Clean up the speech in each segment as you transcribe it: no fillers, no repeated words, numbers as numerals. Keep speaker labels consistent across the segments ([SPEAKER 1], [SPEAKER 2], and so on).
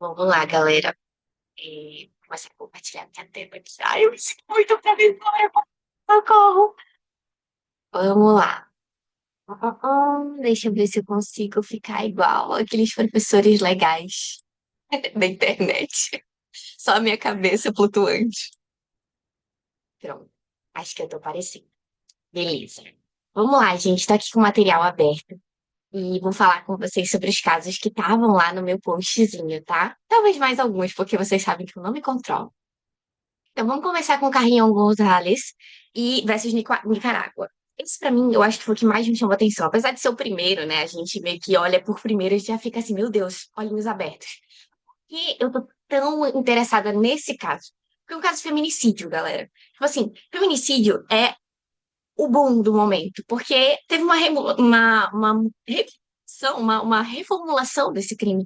[SPEAKER 1] Vamos lá, galera. Começar a compartilhar minha tela aqui. Ai, eu me sinto muito provisória. Socorro. Vamos lá. Deixa eu ver se eu consigo ficar igual aqueles professores legais da internet. Só a minha cabeça flutuante. Pronto. Acho que eu tô parecendo. Beleza. Vamos lá, gente. Tô aqui com o material aberto. E vou falar com vocês sobre os casos que estavam lá no meu postzinho, tá? Talvez mais alguns, porque vocês sabem que eu não me controlo. Então vamos começar com Carrion Gonzalez e versus Nicarágua. Esse, pra mim, eu acho que foi o que mais me chamou atenção. Apesar de ser o primeiro, né? A gente meio que olha por primeiro e já fica assim, meu Deus, olhinhos abertos. E eu tô tão interessada nesse caso. Porque é um caso de feminicídio, galera. Tipo assim, feminicídio é o boom do momento. Porque teve uma uma reformulação desse crime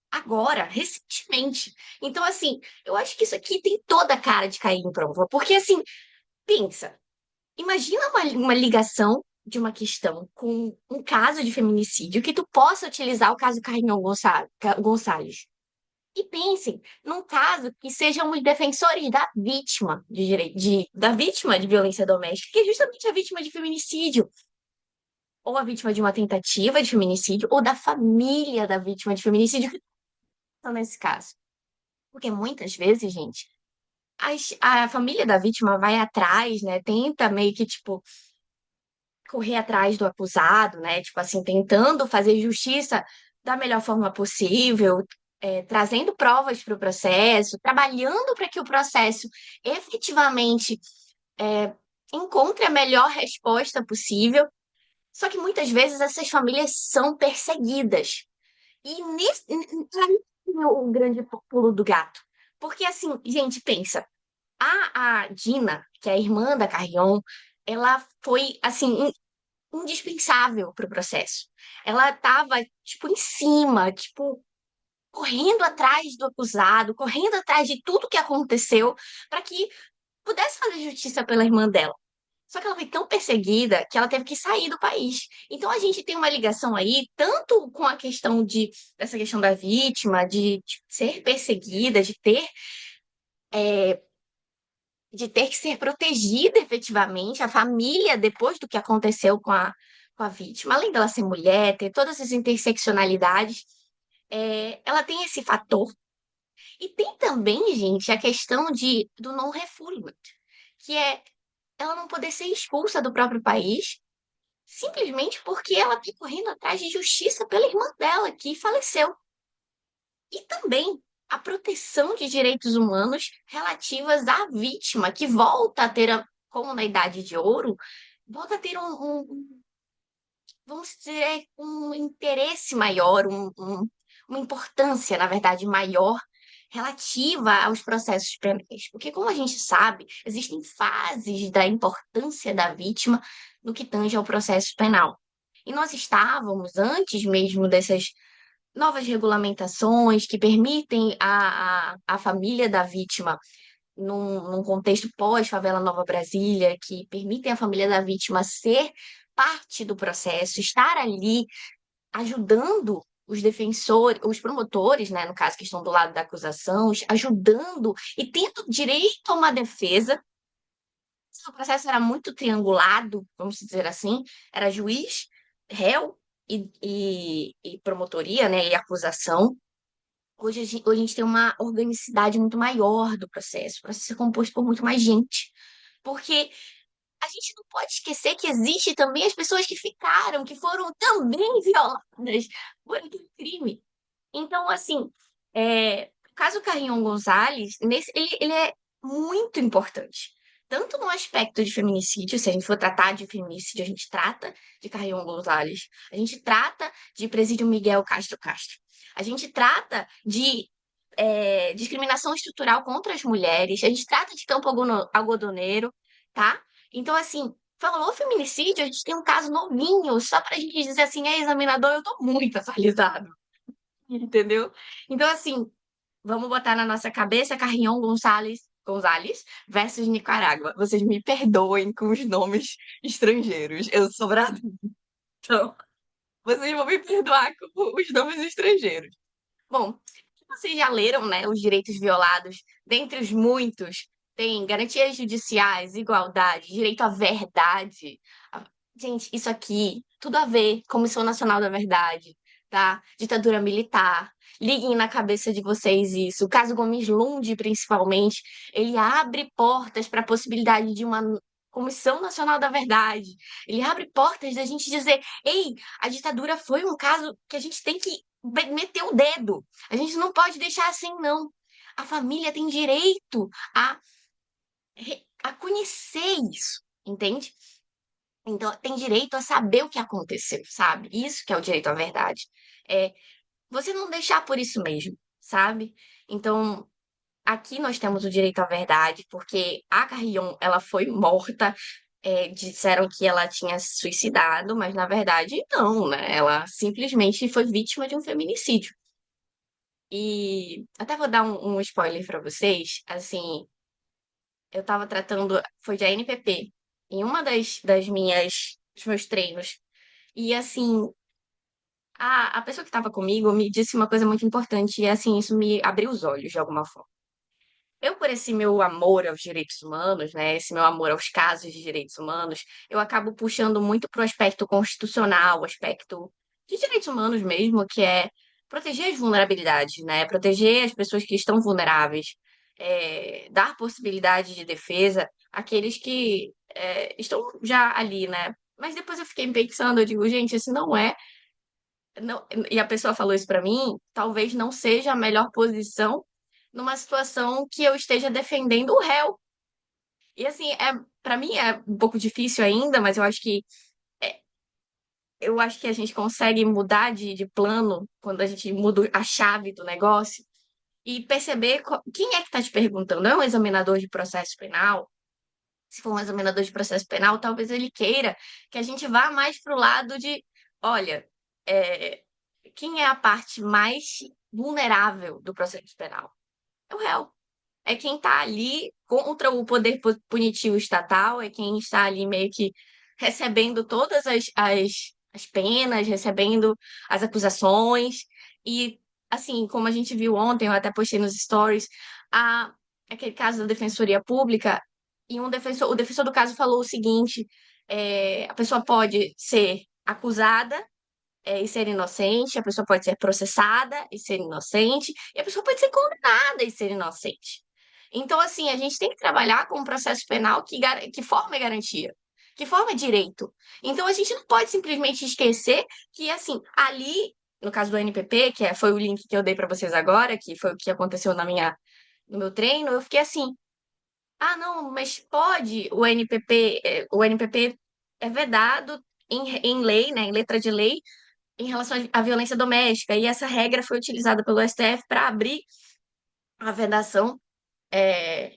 [SPEAKER 1] agora, recentemente. Então, assim, eu acho que isso aqui tem toda a cara de cair em prova. Porque, assim, pensa, imagina uma ligação de uma questão com um caso de feminicídio que tu possa utilizar o caso Gonçalves. E pensem num caso que sejam os defensores da vítima de direito, da vítima de violência doméstica, que é justamente a vítima de feminicídio, ou a vítima de uma tentativa de feminicídio, ou da família da vítima de feminicídio, que estão nesse caso. Porque muitas vezes, gente, a família da vítima vai atrás, né? Tenta meio que, tipo, correr atrás do acusado, né? Tipo assim, tentando fazer justiça da melhor forma possível, trazendo provas para o processo, trabalhando para que o processo efetivamente é, encontre a melhor resposta possível. Só que muitas vezes essas famílias são perseguidas. E aí é o grande pulo do gato. Porque assim, gente, pensa. A Dina, que é a irmã da Carrion, ela foi, assim, indispensável para o processo. Ela estava, tipo, em cima, tipo, correndo atrás do acusado, correndo atrás de tudo que aconteceu, para que pudesse fazer justiça pela irmã dela. Só que ela foi tão perseguida que ela teve que sair do país. Então a gente tem uma ligação aí, tanto com a questão dessa questão da vítima, de ser perseguida, de ter que ser protegida efetivamente, a família, depois do que aconteceu com a vítima, além dela ser mulher, ter todas as interseccionalidades, ela tem esse fator. E tem também, gente, a questão do non-refoulement, que é ela não poder ser expulsa do próprio país, simplesmente porque ela está correndo atrás de justiça pela irmã dela, que faleceu. E também a proteção de direitos humanos relativas à vítima, que volta a ter, como na Idade de Ouro, volta a ter vamos dizer, um interesse maior, uma importância, na verdade, maior relativa aos processos penais. Porque, como a gente sabe, existem fases da importância da vítima no que tange ao processo penal. E nós estávamos, antes mesmo dessas novas regulamentações que permitem a família da vítima, num contexto pós-favela Nova Brasília, que permitem à família da vítima ser parte do processo, estar ali ajudando os defensores, os promotores, né, no caso, que estão do lado da acusação, ajudando e tendo direito a uma defesa. O processo era muito triangulado, vamos dizer assim, era juiz, réu e promotoria, né, e acusação. Hoje a gente tem uma organicidade muito maior do processo. O processo é composto por muito mais gente. Porque a gente não pode esquecer que existe também as pessoas que ficaram, que foram também violadas por aquele crime. Então, assim, o caso Carrinhon Gonzalez, ele é muito importante. Tanto no aspecto de feminicídio, se a gente for tratar de feminicídio, a gente trata de Carrinhon Gonzalez. A gente trata de Presídio Miguel Castro Castro. A gente trata de discriminação estrutural contra as mulheres. A gente trata de Campo Algodoneiro, tá? Então, assim, falou feminicídio, a gente tem um caso novinho, só pra gente dizer assim, examinador, eu tô muito atualizado. Entendeu? Então, assim, vamos botar na nossa cabeça Carrion Gonzalez versus Nicarágua. Vocês me perdoem com os nomes estrangeiros. Eu sou brasileira, então vocês vão me perdoar com os nomes estrangeiros. Bom, Vocês já leram, né, os direitos violados, dentre os muitos, tem garantias judiciais, igualdade, direito à verdade. A- Gente, isso aqui, tudo a ver, Comissão Nacional da Verdade, tá? Ditadura militar. Liguem na cabeça de vocês isso. O caso Gomes Lund, principalmente, ele abre portas para a possibilidade de uma Comissão Nacional da Verdade. Ele abre portas da gente dizer: ei, a ditadura foi um caso que a gente tem que meter o dedo. A gente não pode deixar assim, não. A família tem direito a, a conhecer isso, entende? Então, tem direito a saber o que aconteceu, sabe? Isso que é o direito à verdade. É você não deixar por isso mesmo, sabe? Então, aqui nós temos o direito à verdade, porque a Carrion, ela foi morta. Disseram que ela tinha se suicidado, mas na verdade não, né? Ela simplesmente foi vítima de um feminicídio. E até vou dar um spoiler pra vocês. Assim, eu tava tratando, foi de ANPP, em uma das dos meus treinos. E assim, a pessoa que tava comigo me disse uma coisa muito importante, e assim, isso me abriu os olhos de alguma forma. Eu, por esse meu amor aos direitos humanos, né, esse meu amor aos casos de direitos humanos, eu acabo puxando muito para o aspecto constitucional, o aspecto de direitos humanos mesmo, que é proteger as vulnerabilidades, né, proteger as pessoas que estão vulneráveis, dar possibilidade de defesa àqueles que estão já ali, né. Mas depois eu fiquei pensando, eu digo, gente, esse não é, não, e a pessoa falou isso para mim, talvez não seja a melhor posição numa situação que eu esteja defendendo o réu. E assim, para mim é um pouco difícil ainda, mas eu acho que a gente consegue mudar de plano quando a gente muda a chave do negócio e perceber quem é que está te perguntando. É um examinador de processo penal? Se for um examinador de processo penal, talvez ele queira que a gente vá mais para o lado de, olha, é, quem é a parte mais vulnerável do processo penal? É o réu. É quem está ali contra o poder punitivo estatal, é quem está ali meio que recebendo todas as penas, recebendo as acusações. E, assim, como a gente viu ontem, eu até postei nos stories, a, aquele caso da Defensoria Pública, e o defensor do caso falou o seguinte: a pessoa pode ser acusada e ser inocente, a pessoa pode ser processada e ser inocente, e a pessoa pode ser condenada e ser inocente. Então, assim, a gente tem que trabalhar com um processo penal que forma garantia, que forma direito. Então, a gente não pode simplesmente esquecer que, assim, ali, no caso do NPP, foi o link que eu dei para vocês agora, que foi o que aconteceu no meu treino, eu fiquei assim, ah, não, mas pode o NPP é vedado em lei, né, em letra de lei, em relação à violência doméstica. E essa regra foi utilizada pelo STF para abrir a vedação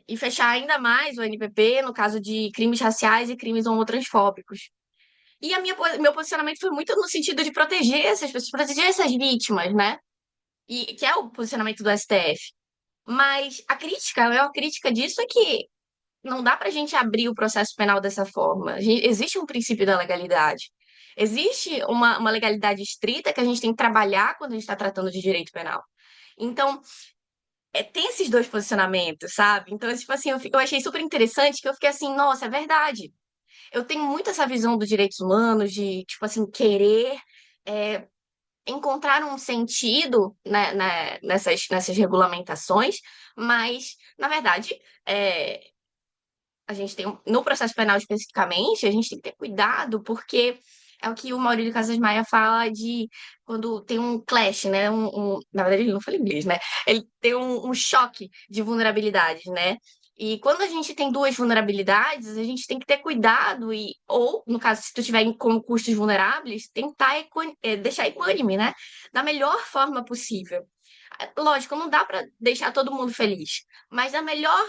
[SPEAKER 1] e fechar ainda mais o NPP no caso de crimes raciais e crimes homotransfóbicos. E meu posicionamento foi muito no sentido de proteger essas pessoas, proteger essas vítimas, né? E que é o posicionamento do STF. Mas a maior crítica disso é que não dá para a gente abrir o processo penal dessa forma. Existe um princípio da legalidade. Existe uma legalidade estrita que a gente tem que trabalhar quando a gente está tratando de direito penal. Então, tem esses dois posicionamentos, sabe? Então, tipo assim, eu achei super interessante que eu fiquei assim, nossa, é verdade. Eu tenho muito essa visão dos direitos humanos, de, tipo assim, querer é, encontrar um sentido, nessas regulamentações, mas, na verdade, é, a gente tem, no processo penal especificamente, a gente tem que ter cuidado, porque é o que o Maurílio Casas Maia fala de quando tem um clash, né? Na verdade, ele não fala inglês, né? Ele tem um choque de vulnerabilidades, né? E quando a gente tem duas vulnerabilidades, a gente tem que ter cuidado ou, no caso, se tu tiver como custos vulneráveis, tentar deixar equânime, né? Da melhor forma possível. Lógico, não dá para deixar todo mundo feliz, mas da melhor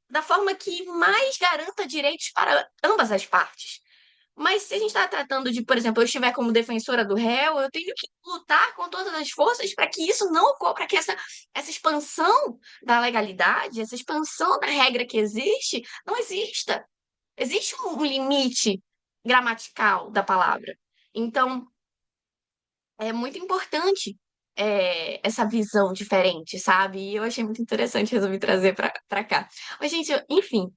[SPEAKER 1] da forma que mais garanta direitos para ambas as partes. Mas se a gente está tratando de, por exemplo, eu estiver como defensora do réu, eu tenho que lutar com todas as forças para que isso não ocorra, para que essa expansão da legalidade, essa expansão da regra que existe, não exista. Existe um limite gramatical da palavra. Então, é muito importante. essa visão diferente, sabe? E eu achei muito interessante, resolvi trazer pra cá. Mas, gente, enfim,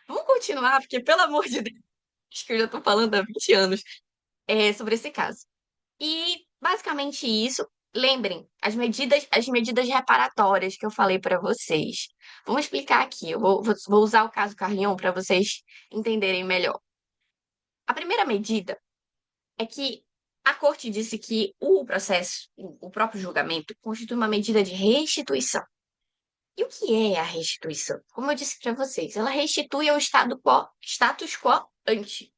[SPEAKER 1] vamos continuar, porque, pelo amor de Deus, acho que eu já tô falando há 20 anos, sobre esse caso. E, basicamente, isso. Lembrem, as medidas reparatórias que eu falei para vocês. Vamos explicar aqui. Eu vou usar o caso Carrion para vocês entenderem melhor. A primeira medida é que a corte disse que o processo, o próprio julgamento, constitui uma medida de restituição. E o que é a restituição? Como eu disse para vocês, ela restitui ao status quo ante.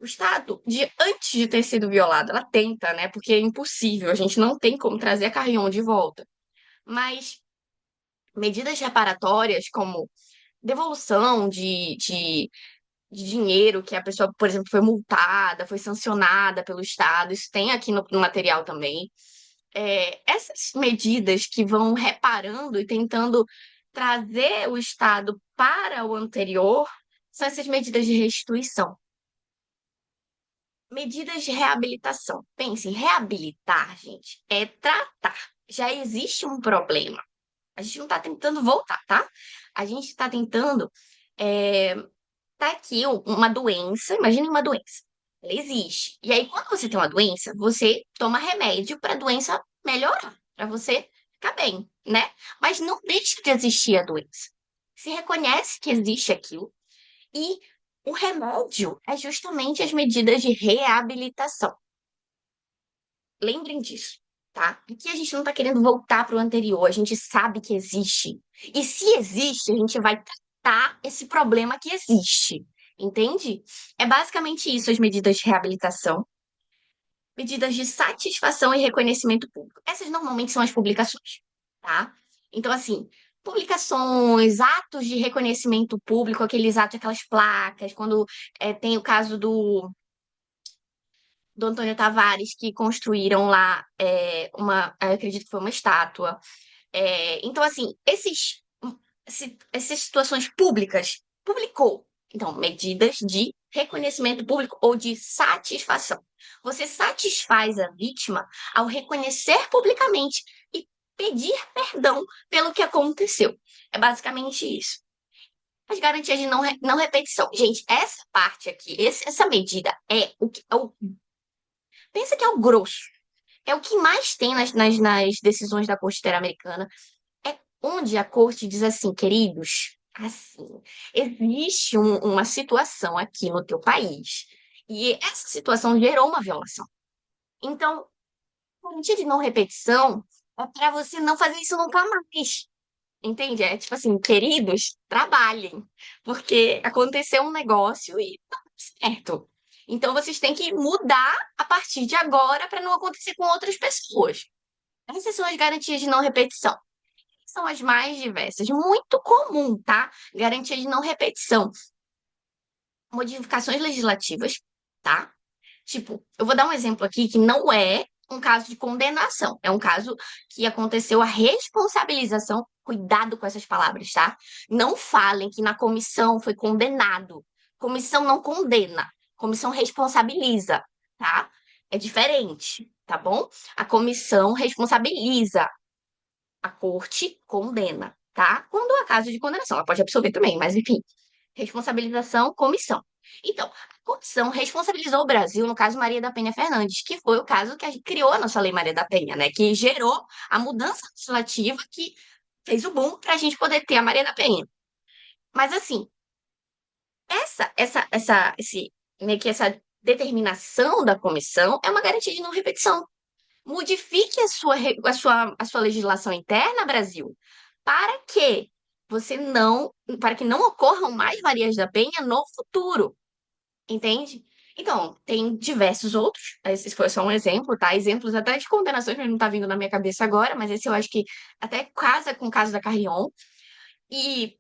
[SPEAKER 1] O Estado, antes de ter sido violado, ela tenta, né? Porque é impossível, a gente não tem como trazer a Carrion de volta. Mas medidas reparatórias, como devolução de dinheiro que a pessoa, por exemplo, foi multada, foi sancionada pelo Estado, isso tem aqui no material também. Essas medidas que vão reparando e tentando trazer o Estado para o anterior são essas medidas de restituição. Medidas de reabilitação. Pense, reabilitar, gente, é tratar. Já existe um problema. A gente não está tentando voltar, tá? A gente está tentando. é, Tá aqui uma doença, imagine uma doença. Ela existe. E aí, quando você tem uma doença, você toma remédio para a doença melhorar, para você ficar bem, né? Mas não deixa de existir a doença. Se reconhece que existe aquilo e o remédio é justamente as medidas de reabilitação. Lembrem disso, tá? Aqui a gente não tá querendo voltar para o anterior, a gente sabe que existe. E se existe, a gente vai tratar esse problema que existe. Entende? É basicamente isso, as medidas de reabilitação, medidas de satisfação e reconhecimento público. Essas normalmente são as publicações, tá? Então, assim, publicações, atos de reconhecimento público, aqueles atos, aquelas placas, quando tem o caso do Antônio Tavares, que construíram lá acredito que foi uma estátua. Então, assim, essas situações públicas, publicou. Então, medidas de reconhecimento público ou de satisfação. Você satisfaz a vítima ao reconhecer publicamente e pedir perdão pelo que aconteceu. É basicamente isso. As garantias de não repetição. Gente, essa parte aqui, essa medida pensa que é o grosso. É o que mais tem nas decisões da Corte Interamericana. É onde a Corte diz assim, queridos, assim, existe uma situação aqui no teu país e essa situação gerou uma violação. Então, garantia de não repetição é para você não fazer isso nunca mais. Entende? É tipo assim, queridos, trabalhem, porque aconteceu um negócio e tá certo. Então vocês têm que mudar a partir de agora para não acontecer com outras pessoas. Essas são as garantias de não repetição. São as mais diversas. Muito comum, tá? Garantia de não repetição. Modificações legislativas, tá? Tipo, eu vou dar um exemplo aqui que não é um caso de condenação, é um caso que aconteceu a responsabilização. Cuidado com essas palavras, tá? Não falem que na comissão foi condenado. Comissão não condena, comissão responsabiliza, tá? É diferente, tá bom? A comissão responsabiliza, a corte condena, tá? Quando há caso de condenação, ela pode absolver também, mas enfim. Responsabilização, comissão. Então, a comissão responsabilizou o Brasil no caso Maria da Penha Fernandes, que foi o caso que a gente criou a nossa Lei Maria da Penha, né? Que gerou a mudança legislativa que fez o boom para a gente poder ter a Maria da Penha. Mas assim, meio que essa determinação da comissão é uma garantia de não repetição. Modifique a sua legislação interna, Brasil, para que para que não ocorram mais Marias da Penha no futuro. Entende? Então, tem diversos outros. Esse foi só um exemplo, tá? Exemplos até de condenações, mas não tá vindo na minha cabeça agora, mas esse eu acho que até casa com o caso da Carrion. E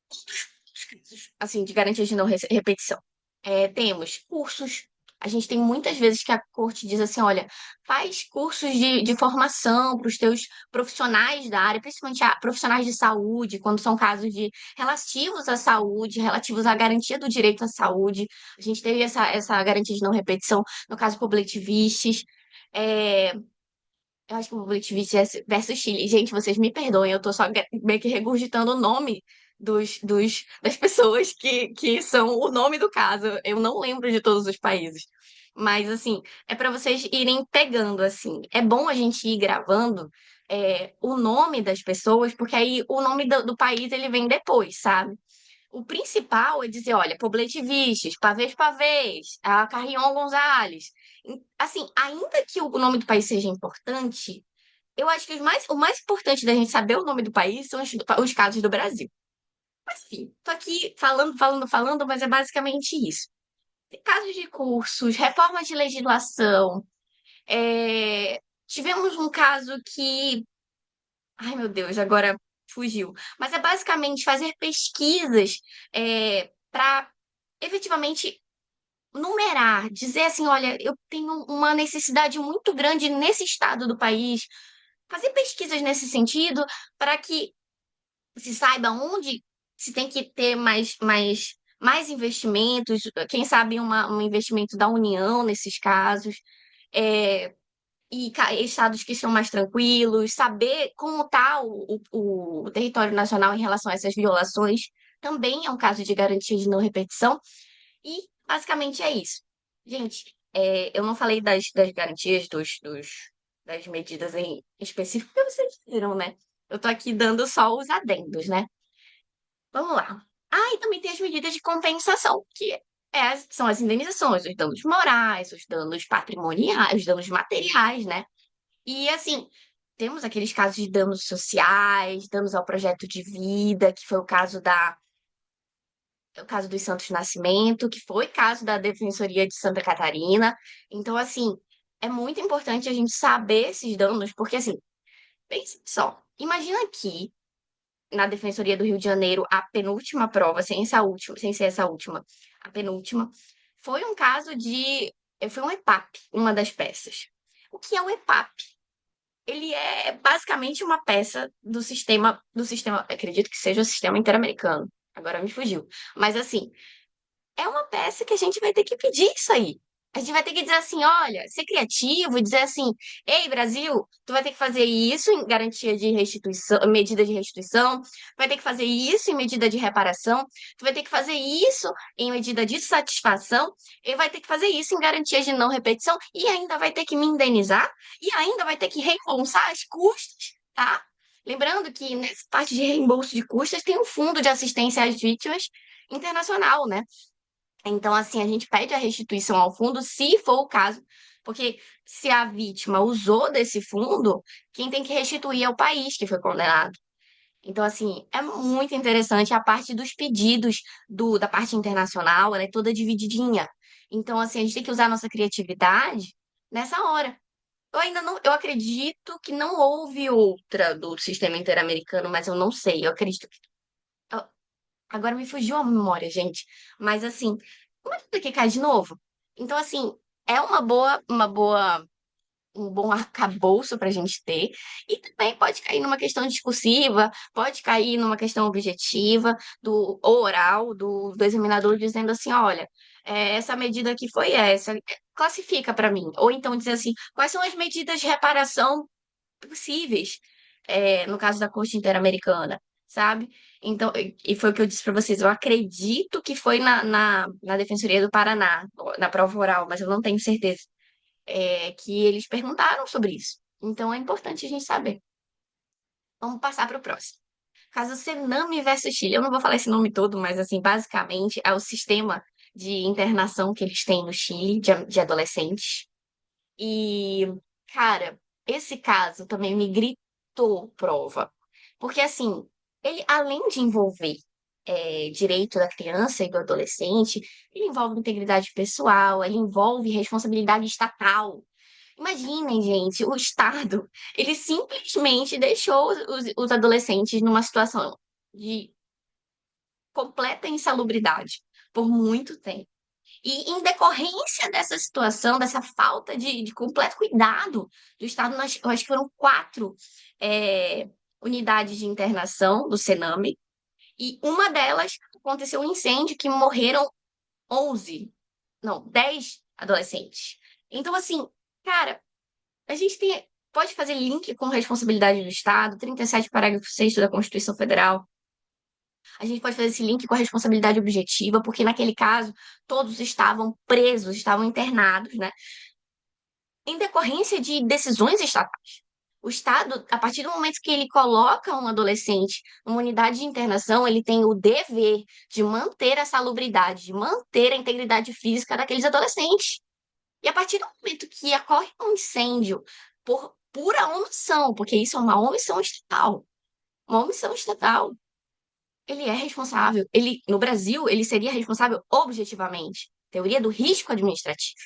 [SPEAKER 1] outros casos, assim, de garantia de não repetição. Temos cursos. A gente tem muitas vezes que a corte diz assim: olha, faz cursos de formação para os teus profissionais da área, principalmente profissionais de saúde, quando são casos relativos à saúde, relativos à garantia do direito à saúde. A gente teve essa garantia de não repetição no caso Public Vistes. Eu acho que o Bolivia versus Chile. Gente, vocês me perdoem, eu tô só meio que regurgitando o nome das pessoas que são o nome do caso. Eu não lembro de todos os países. Mas, assim, é para vocês irem pegando, assim. É bom a gente ir gravando o nome das pessoas, porque aí o nome do país ele vem depois, sabe? O principal é dizer, olha, Poblete Vistos, Pavês Pavês, a Carrion Gonzalez. Assim, ainda que o nome do país seja importante, eu acho que o mais importante da gente saber o nome do país são os casos do Brasil. Mas, enfim, tô aqui falando, mas é basicamente isso. Tem casos de cursos, reformas de legislação. Tivemos um caso que. Ai, meu Deus, agora fugiu. Mas é basicamente fazer pesquisas para efetivamente numerar, dizer assim, olha, eu tenho uma necessidade muito grande nesse estado do país, fazer pesquisas nesse sentido para que se saiba onde se tem que ter mais investimentos, quem sabe um investimento da União nesses casos, é, e estados que são mais tranquilos, saber como está o território nacional em relação a essas violações, também é um caso de garantia de não repetição, e basicamente é isso. Gente, eu não falei das garantias das medidas em específico, porque vocês viram, né? Eu tô aqui dando só os adendos, né? Vamos lá. Ah, e também tem as medidas de compensação, que são as indenizações, os danos morais, os danos patrimoniais, os danos materiais, né? E assim, temos aqueles casos de danos sociais, danos ao projeto de vida, que foi o caso dos Santos Nascimento, que foi caso da Defensoria de Santa Catarina. Então, assim, é muito importante a gente saber esses danos, porque assim, pense só, imagina que na Defensoria do Rio de Janeiro, a penúltima prova, sem ser essa última, a penúltima, foi um caso de. Foi um EPAP, uma das peças. O que é o EPAP? Ele é basicamente uma peça do sistema, acredito que seja o sistema interamericano. Agora me fugiu. Mas assim, é uma peça que a gente vai ter que pedir isso aí. A gente vai ter que dizer assim, olha, ser criativo e dizer assim, ei, Brasil, tu vai ter que fazer isso em garantia de restituição, medida de restituição, vai ter que fazer isso em medida de reparação, tu vai ter que fazer isso em medida de satisfação, e vai ter que fazer isso em garantia de não repetição, e ainda vai ter que me indenizar, e ainda vai ter que reembolsar as custas, tá? Lembrando que nessa parte de reembolso de custas tem um fundo de assistência às vítimas internacional, né? Então, assim, a gente pede a restituição ao fundo, se for o caso, porque se a vítima usou desse fundo, quem tem que restituir é o país que foi condenado. Então, assim, é muito interessante a parte dos pedidos da parte internacional, ela é toda divididinha. Então, assim, a gente tem que usar a nossa criatividade nessa hora. Eu ainda não, eu acredito que não houve outra do sistema interamericano, mas eu não sei. Eu acredito que agora me fugiu a memória, gente. Mas assim, como é que cai de novo? Então, assim, é um bom arcabouço para a gente ter. E também pode cair numa questão discursiva, pode cair numa questão objetiva, do oral, do examinador dizendo assim: olha, essa medida aqui foi essa, classifica para mim. Ou então dizer assim: quais são as medidas de reparação possíveis, no caso da Corte Interamericana, sabe? Então, e foi o que eu disse para vocês, eu acredito que foi na Defensoria do Paraná, na prova oral, mas eu não tenho certeza, que eles perguntaram sobre isso. Então, é importante a gente saber. Vamos passar para o próximo. Caso Sename versus Chile. Eu não vou falar esse nome todo, mas, assim, basicamente é o sistema de internação que eles têm no Chile, de adolescentes. E, cara, esse caso também me gritou prova. Porque, assim, ele, além de envolver direito da criança e do adolescente, ele envolve integridade pessoal, ele envolve responsabilidade estatal. Imaginem, gente, o Estado, ele simplesmente deixou os adolescentes numa situação de completa insalubridade por muito tempo. E em decorrência dessa situação, dessa falta de completo cuidado do Estado, eu acho que foram 4 unidades de internação do Sename, e uma delas aconteceu um incêndio que morreram 11, não, 10 adolescentes. Então, assim, cara, a gente tem. Pode fazer link com responsabilidade do Estado, 37 parágrafo 6º da Constituição Federal. A gente pode fazer esse link com a responsabilidade objetiva, porque naquele caso todos estavam presos, estavam internados, né, em decorrência de decisões estatais. O Estado, a partir do momento que ele coloca um adolescente numa unidade de internação, ele tem o dever de manter a salubridade, de manter a integridade física daqueles adolescentes. E a partir do momento que ocorre um incêndio por pura omissão, porque isso é uma omissão estatal, ele é responsável. Ele, no Brasil, ele seria responsável objetivamente. Teoria do risco administrativo.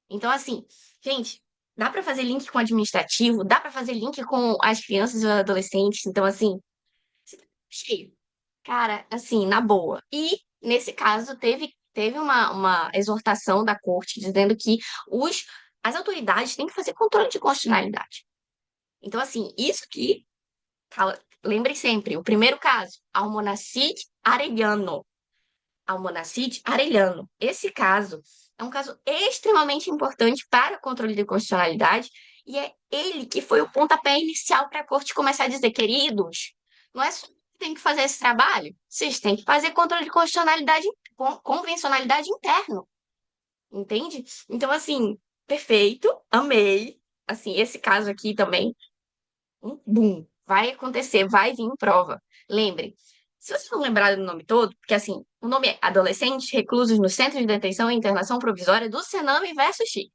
[SPEAKER 1] Então, assim, gente, dá para fazer link com o administrativo, dá para fazer link com as crianças e os adolescentes. Então, assim, cheio. Cara, assim, na boa. E, nesse caso, teve uma exortação da corte dizendo que os, as autoridades têm que fazer controle de constitucionalidade. Então, assim, isso aqui, lembrem sempre, o primeiro caso, Almonacid Arellano. Almonacid Arellano. Esse caso é um caso extremamente importante para o controle de constitucionalidade e é ele que foi o pontapé inicial para a corte começar a dizer, queridos, não é só que tem que fazer esse trabalho, vocês têm que fazer controle de constitucionalidade, convencionalidade interno, entende? Então, assim, perfeito, amei. Assim, esse caso aqui também um boom. Vai acontecer, vai vir em prova. Lembre, se você não lembrar do nome todo, porque assim, o nome é Adolescentes Reclusos no Centro de Detenção e Internação Provisória do Sename versus Chile.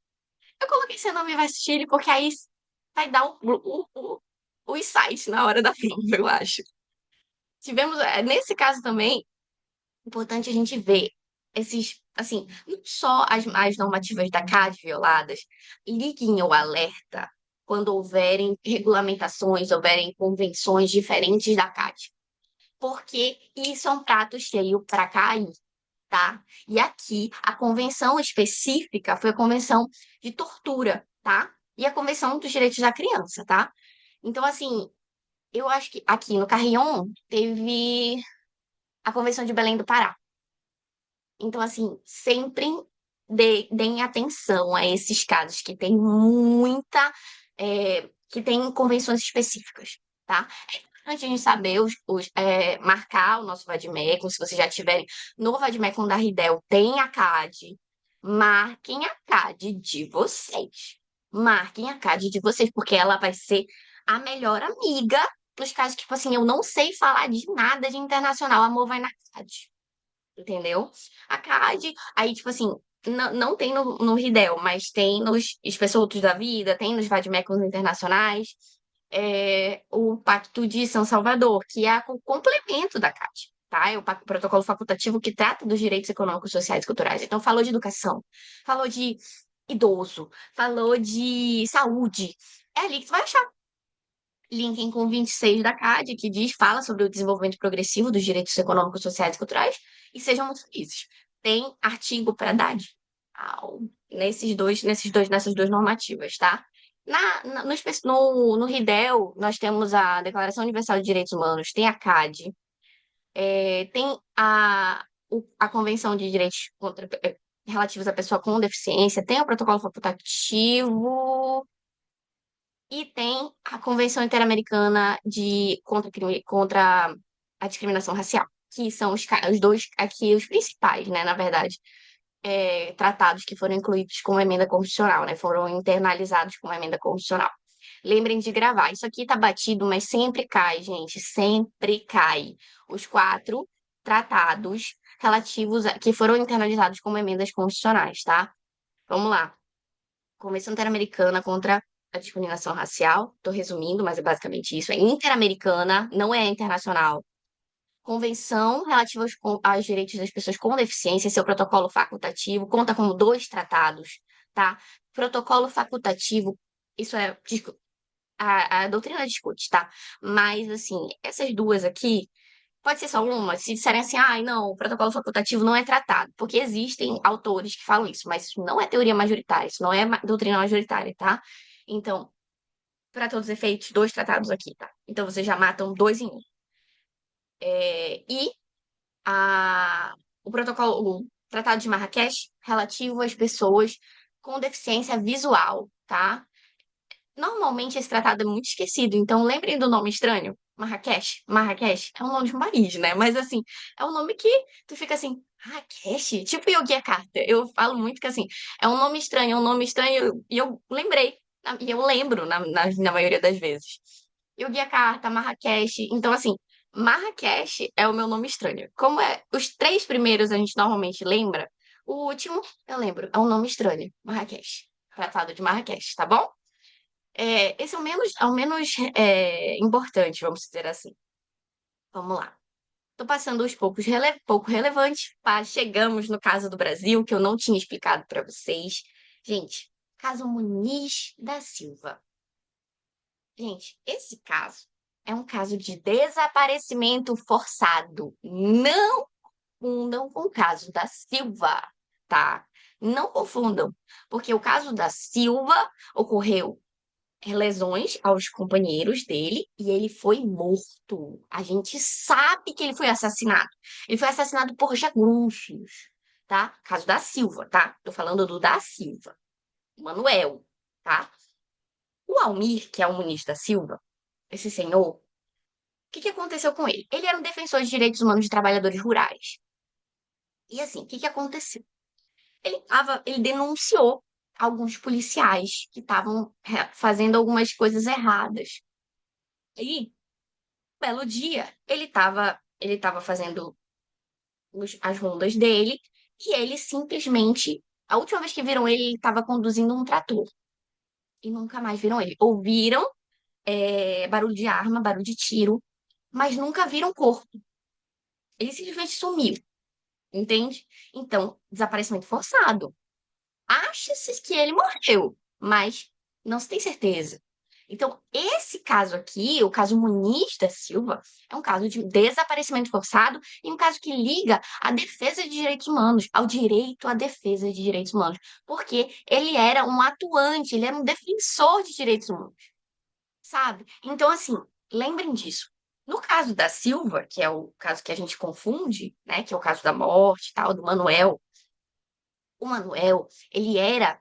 [SPEAKER 1] Eu coloquei Sename versus Chile porque aí vai dar o insight na hora da prova, eu acho. Tivemos, nesse caso também, importante a gente ver esses, assim, não só as normativas da CAD violadas, liguem o alerta quando houverem regulamentações, houverem convenções diferentes da CAD, porque isso é um prato cheio para cair, tá? E aqui, a convenção específica foi a convenção de tortura, tá? E a convenção dos direitos da criança, tá? Então, assim, eu acho que aqui no Carrion teve a Convenção de Belém do Pará. Então, assim, sempre deem atenção a esses casos que tem muita, que tem convenções específicas, tá? É importante a gente saber marcar o nosso Vadmecum, se vocês já tiverem no Vadmecum da Ridel, tem a CAD, marquem a CAD de vocês. Marquem a CAD de vocês, porque ela vai ser a melhor amiga dos casos que, tipo assim, eu não sei falar de nada de internacional, amor, vai na CAD, entendeu? A CAD, aí, tipo assim, não tem no Ridel, mas tem nos Espessotos da Vida, tem nos Vademecums internacionais, o Pacto de São Salvador, que é o complemento da CAD, tá? É o protocolo facultativo que trata dos direitos econômicos, sociais e culturais. Então, falou de educação, falou de idoso, falou de saúde. É ali que tu vai achar. Linkem com 26 da CAD, que fala sobre o desenvolvimento progressivo dos direitos econômicos, sociais e culturais, e sejam muito felizes. Tem artigo para dar nessas duas normativas, tá? No RIDEL, nós temos a Declaração Universal de Direitos Humanos, tem a CAD, tem a Convenção de Direitos relativos à pessoa com deficiência, tem o protocolo facultativo, e tem a Convenção Interamericana contra a Discriminação Racial, que são os dois aqui, os principais, né, na verdade, tratados que foram incluídos como emenda constitucional, né, foram internalizados como emenda constitucional. Lembrem de gravar. Isso aqui tá batido, mas sempre cai, gente, sempre cai. Os quatro tratados relativos que foram internalizados como emendas constitucionais, tá? Vamos lá. Convenção Interamericana contra a Discriminação Racial. Estou resumindo, mas é basicamente isso. É interamericana, não é internacional. Convenção relativa aos direitos das pessoas com deficiência, seu protocolo facultativo, conta como dois tratados, tá? Protocolo facultativo, isso é. A doutrina discute, tá? Mas, assim, essas duas aqui pode ser só uma, se disserem assim, ah, não, o protocolo facultativo não é tratado, porque existem autores que falam isso, mas isso não é teoria majoritária, isso não é doutrina majoritária, tá? Então, para todos os efeitos, dois tratados aqui, tá? Então, vocês já matam dois em um. E a, o Tratado de Marrakech relativo às pessoas com deficiência visual, tá? Normalmente esse tratado é muito esquecido, então lembrem do nome estranho. Marrakech. Marrakech é um nome de um país, né? Mas assim, é um nome que tu fica assim, Marrakech? Tipo Yogyakarta. Eu falo muito que assim, é um nome estranho, é um nome estranho, e eu lembrei, e eu lembro na maioria das vezes. Yogyakarta, Marrakech. Então, assim, Marrakech é o meu nome estranho. Como é os três primeiros a gente normalmente lembra, o último eu lembro, é um nome estranho. Marrakech. Tratado de Marrakech, tá bom? Esse é o menos importante, vamos dizer assim. Vamos lá. Estou passando os pouco relevantes. Chegamos no caso do Brasil, que eu não tinha explicado para vocês. Gente, caso Muniz da Silva. Gente, esse caso é um caso de desaparecimento forçado. Não confundam com o caso da Silva, tá? Não confundam, porque o caso da Silva ocorreu lesões aos companheiros dele e ele foi morto. A gente sabe que ele foi assassinado. Ele foi assassinado por jagunços, tá? Caso da Silva, tá? Tô falando do da Silva, Manuel, tá? O Almir, que é o Muniz da Silva, esse senhor, o que que aconteceu com ele? Ele era um defensor de direitos humanos de trabalhadores rurais. E assim, o que que aconteceu? Ele denunciou alguns policiais que estavam fazendo algumas coisas erradas. E belo dia, ele tava fazendo as rondas dele e ele simplesmente, a última vez que viram ele, ele estava conduzindo um trator e nunca mais viram ele. Ouviram barulho de arma, barulho de tiro, mas nunca viram corpo. Ele simplesmente sumiu, entende? Então, desaparecimento forçado. Acha-se que ele morreu, mas não se tem certeza. Então, esse caso aqui, o caso Muniz da Silva, é um caso de desaparecimento forçado e um caso que liga à defesa de direitos humanos, ao direito à defesa de direitos humanos, porque ele era um atuante, ele era um defensor de direitos humanos, sabe? Então, assim, lembrem disso. No caso da Silva, que é o caso que a gente confunde, né, que é o caso da morte e tal, do Manuel, o Manuel, ele era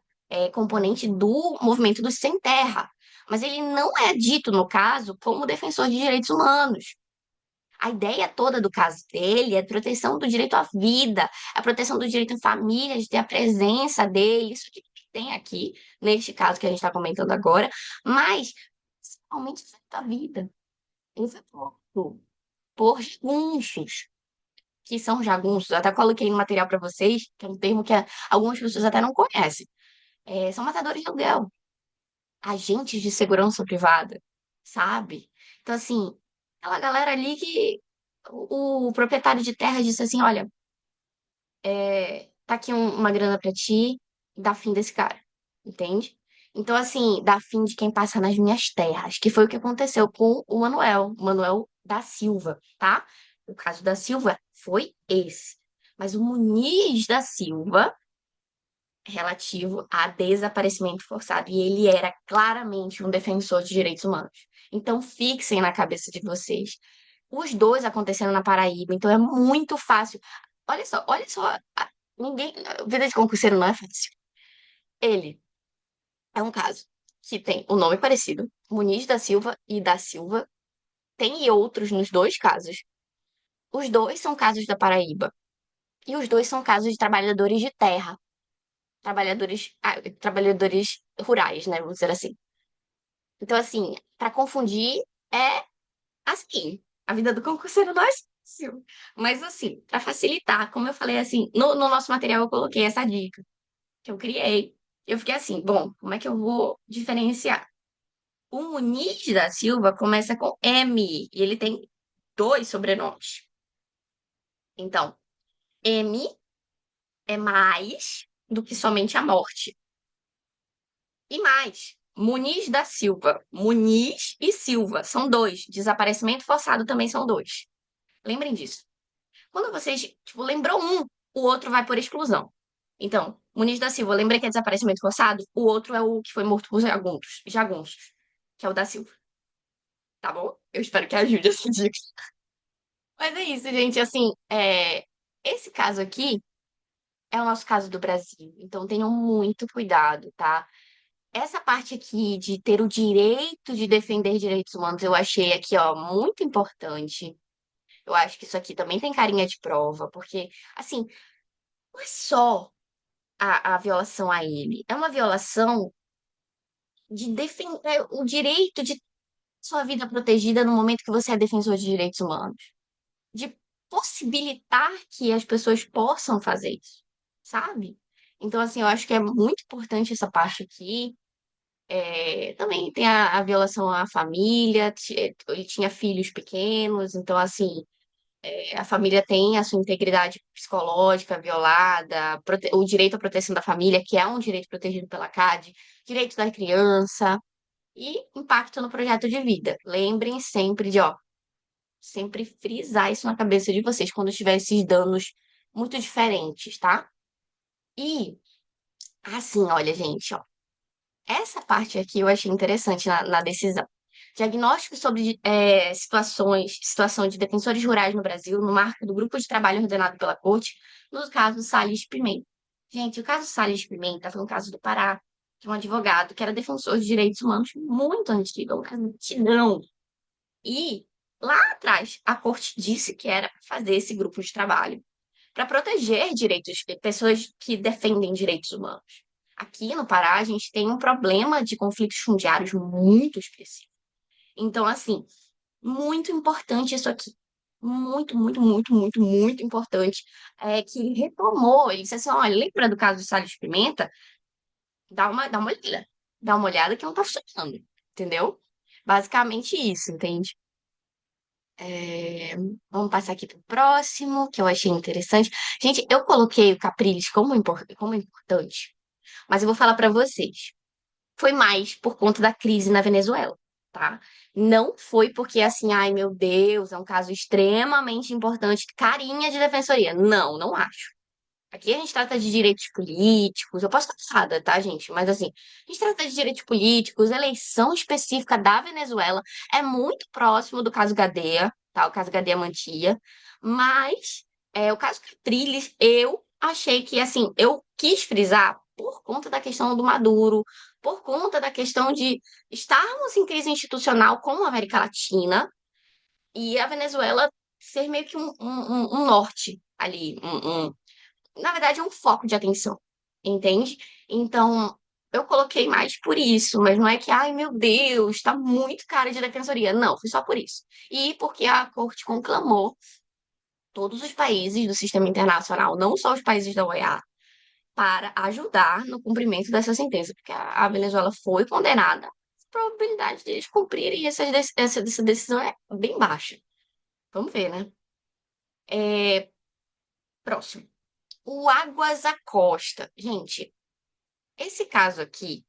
[SPEAKER 1] componente do movimento dos sem terra, mas ele não é dito, no caso, como defensor de direitos humanos. A ideia toda do caso dele é a proteção do direito à vida, a proteção do direito à família, de ter a presença dele, isso que tem aqui, neste caso que a gente está comentando agora, mas principalmente o direito à vida. Ele foi morto por jagunços, que são jagunços. Eu até coloquei no material para vocês, que é um termo que algumas pessoas até não conhecem. São matadores de aluguel, agentes de segurança privada, sabe? Então, assim, aquela galera ali que o proprietário de terra disse assim: olha, tá aqui uma grana pra ti, dá fim desse cara, entende? Então, assim, dá fim de quem passa nas minhas terras, que foi o que aconteceu com o Manuel da Silva, tá? O caso da Silva foi esse. Mas o Muniz da Silva relativo a desaparecimento forçado. E ele era claramente um defensor de direitos humanos. Então, fixem na cabeça de vocês. Os dois aconteceram na Paraíba, então é muito fácil. Olha só, ninguém, vida de concurseiro não é fácil. Ele é um caso que tem o nome parecido, Muniz da Silva e da Silva, tem outros nos dois casos. Os dois são casos da Paraíba e os dois são casos de trabalhadores de terra, trabalhadores rurais, né, vamos dizer assim. Então, assim, para confundir é assim. A vida do concurseiro não é fácil. Mas, assim, para facilitar, como eu falei assim, no nosso material eu coloquei essa dica que eu criei. Eu fiquei assim, bom, como é que eu vou diferenciar? O Muniz da Silva começa com M e ele tem dois sobrenomes. Então, M é mais do que somente a morte. E mais, Muniz da Silva. Muniz e Silva são dois. Desaparecimento forçado também são dois. Lembrem disso. Quando vocês, tipo, lembrou um, o outro vai por exclusão. Então, Muniz da Silva, lembrei que é desaparecimento forçado, o outro é o que foi morto por jagunços, que é o da Silva, tá bom? Eu espero que ajude essa dica. Mas é isso, gente, assim, esse caso aqui é o nosso caso do Brasil, então tenham muito cuidado, tá? essa parte aqui de ter o direito de defender direitos humanos, eu achei aqui, ó, muito importante. Eu acho que isso aqui também tem carinha de prova, porque, assim, não é só a violação a ele, é uma violação de defender o direito de sua vida protegida no momento que você é defensor de direitos humanos, de possibilitar que as pessoas possam fazer isso, sabe? Então, assim, eu acho que é muito importante essa parte aqui. Também tem a violação à família, ele tinha filhos pequenos, então, assim, a família tem a sua integridade psicológica violada, o direito à proteção da família, que é um direito protegido pela CAD, direito da criança e impacto no projeto de vida. Lembrem sempre de, ó, sempre frisar isso na cabeça de vocês quando tiver esses danos muito diferentes, tá? E, assim, olha, gente, ó. Essa parte aqui eu achei interessante na decisão. Diagnóstico sobre situação de defensores rurais no Brasil, no marco do grupo de trabalho ordenado pela Corte, no caso Salles Pimenta. Gente, o caso Salles Pimenta foi um caso do Pará, de um advogado que era defensor de direitos humanos muito antigo, um caso antigão. E lá atrás, a Corte disse que era para fazer esse grupo de trabalho para proteger direitos, pessoas que defendem direitos humanos. Aqui no Pará, a gente tem um problema de conflitos fundiários muito expressivo. Então, assim, muito importante isso aqui. Muito, muito, muito, muito, muito importante. É que ele retomou, ele disse assim: olha, lembra do caso do Salles de Pimenta? Dá uma olhada. Dá uma olhada que não tá funcionando. Entendeu? Basicamente isso, entende? É, vamos passar aqui para o próximo, que eu achei interessante. Gente, eu coloquei o Capriles como importante, mas eu vou falar para vocês. Foi mais por conta da crise na Venezuela, tá? Não foi porque, assim, ai meu Deus, é um caso extremamente importante, carinha de defensoria. Não, não acho. Aqui a gente trata de direitos políticos, eu posso estar errada, tá, gente? Mas assim, a gente trata de direitos políticos, eleição específica da Venezuela, é muito próximo do caso Gadea, tá? O caso Gadea Mantia, mas o caso Capriles, eu achei que, assim, eu quis frisar por conta da questão do Maduro, por conta da questão de estarmos em crise institucional com a América Latina e a Venezuela ser meio que um norte ali, na verdade, é um foco de atenção, entende? Então, eu coloquei mais por isso, mas não é que, ai meu Deus, tá muito cara de defensoria. Não, foi só por isso. E porque a corte conclamou todos os países do sistema internacional, não só os países da OEA, para ajudar no cumprimento dessa sentença, porque a Venezuela foi condenada. A probabilidade deles cumprirem essa decisão é bem baixa. Vamos ver, né? É, próximo. O Águas Acosta. Gente, esse caso aqui